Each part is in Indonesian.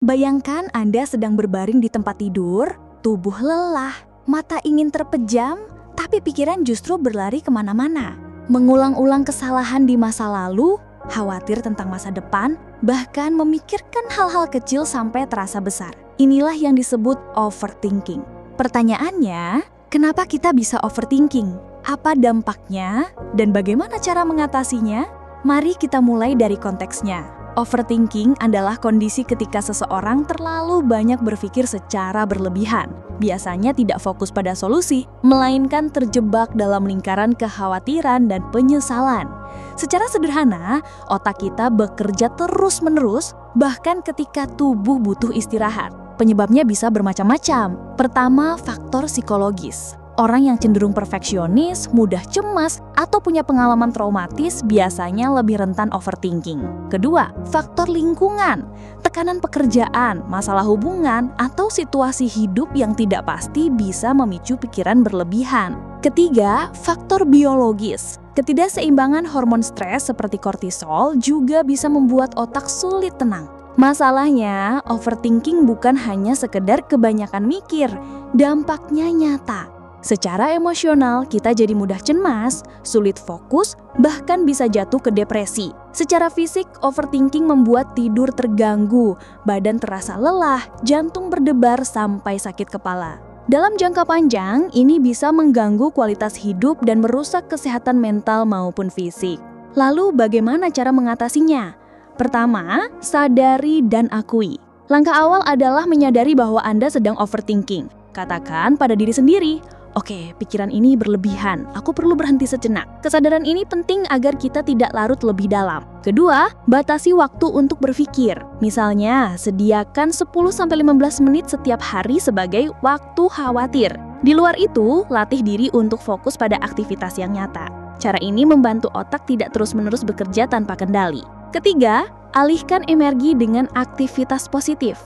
Bayangkan Anda sedang berbaring di tempat tidur, tubuh lelah, mata ingin terpejam, tapi pikiran justru berlari kemana-mana. Mengulang-ulang kesalahan di masa lalu, khawatir tentang masa depan, bahkan memikirkan hal-hal kecil sampai terasa besar. Inilah yang disebut overthinking. Pertanyaannya, kenapa kita bisa overthinking? Apa dampaknya? Dan bagaimana cara mengatasinya? Mari kita mulai dari konteksnya. Overthinking adalah kondisi ketika seseorang terlalu banyak berpikir secara berlebihan. Biasanya tidak fokus pada solusi, melainkan terjebak dalam lingkaran kekhawatiran dan penyesalan. Secara sederhana, otak kita bekerja terus-menerus, bahkan ketika tubuh butuh istirahat. Penyebabnya bisa bermacam-macam. Pertama, faktor psikologis. Orang yang cenderung perfeksionis, mudah cemas, atau punya pengalaman traumatis biasanya lebih rentan overthinking. Kedua, faktor lingkungan. Tekanan pekerjaan, masalah hubungan, atau situasi hidup yang tidak pasti bisa memicu pikiran berlebihan. Ketiga, faktor biologis. Ketidakseimbangan hormon stres seperti kortisol juga bisa membuat otak sulit tenang. Masalahnya, overthinking bukan hanya sekedar kebanyakan mikir, dampaknya nyata. Secara emosional, kita jadi mudah cemas, sulit fokus, bahkan bisa jatuh ke depresi. Secara fisik, overthinking membuat tidur terganggu, badan terasa lelah, jantung berdebar sampai sakit kepala. Dalam jangka panjang, ini bisa mengganggu kualitas hidup dan merusak kesehatan mental maupun fisik. Lalu, bagaimana cara mengatasinya? Pertama, sadari dan akui. Langkah awal adalah menyadari bahwa Anda sedang overthinking. Katakan pada diri sendiri, oke, pikiran ini berlebihan, aku perlu berhenti sejenak. Kesadaran ini penting agar kita tidak larut lebih dalam. Kedua, batasi waktu untuk berpikir. Misalnya, sediakan 10-15 menit setiap hari sebagai waktu khawatir. Di luar itu, latih diri untuk fokus pada aktivitas yang nyata. Cara ini membantu otak tidak terus-menerus bekerja tanpa kendali. Ketiga, alihkan energi dengan aktivitas positif.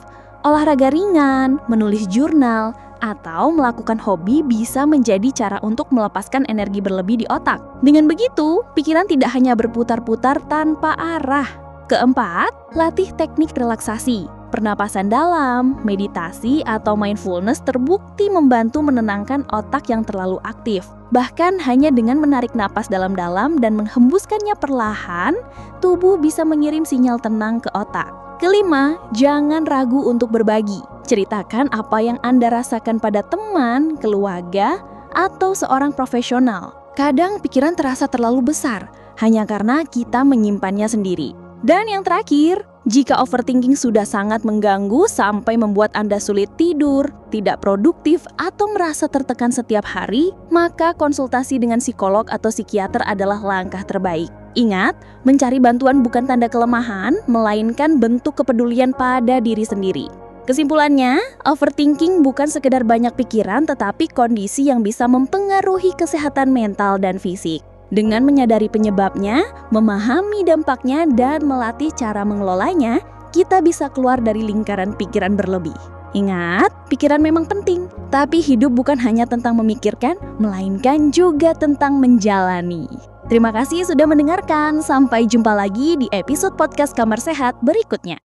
Olahraga ringan, menulis jurnal, atau melakukan hobi bisa menjadi cara untuk melepaskan energi berlebih di otak. Dengan begitu, pikiran tidak hanya berputar-putar tanpa arah. Keempat, latih teknik relaksasi. Pernapasan dalam, meditasi, atau mindfulness terbukti membantu menenangkan otak yang terlalu aktif. Bahkan hanya dengan menarik napas dalam-dalam dan menghembuskannya perlahan, tubuh bisa mengirim sinyal tenang ke otak. Kelima, jangan ragu untuk berbagi. Ceritakan apa yang Anda rasakan pada teman, keluarga, atau seorang profesional. Kadang pikiran terasa terlalu besar, hanya karena kita menyimpannya sendiri. Dan yang terakhir, jika overthinking sudah sangat mengganggu sampai membuat Anda sulit tidur, tidak produktif, atau merasa tertekan setiap hari, maka konsultasi dengan psikolog atau psikiater adalah langkah terbaik. Ingat, mencari bantuan bukan tanda kelemahan, melainkan bentuk kepedulian pada diri sendiri. Kesimpulannya, overthinking bukan sekedar banyak pikiran, tetapi kondisi yang bisa mempengaruhi kesehatan mental dan fisik. Dengan menyadari penyebabnya, memahami dampaknya, dan melatih cara mengelolanya, kita bisa keluar dari lingkaran pikiran berlebih. Ingat, pikiran memang penting, tapi hidup bukan hanya tentang memikirkan, melainkan juga tentang menjalani. Terima kasih sudah mendengarkan, sampai jumpa lagi di episode podcast Kamar Sehat berikutnya.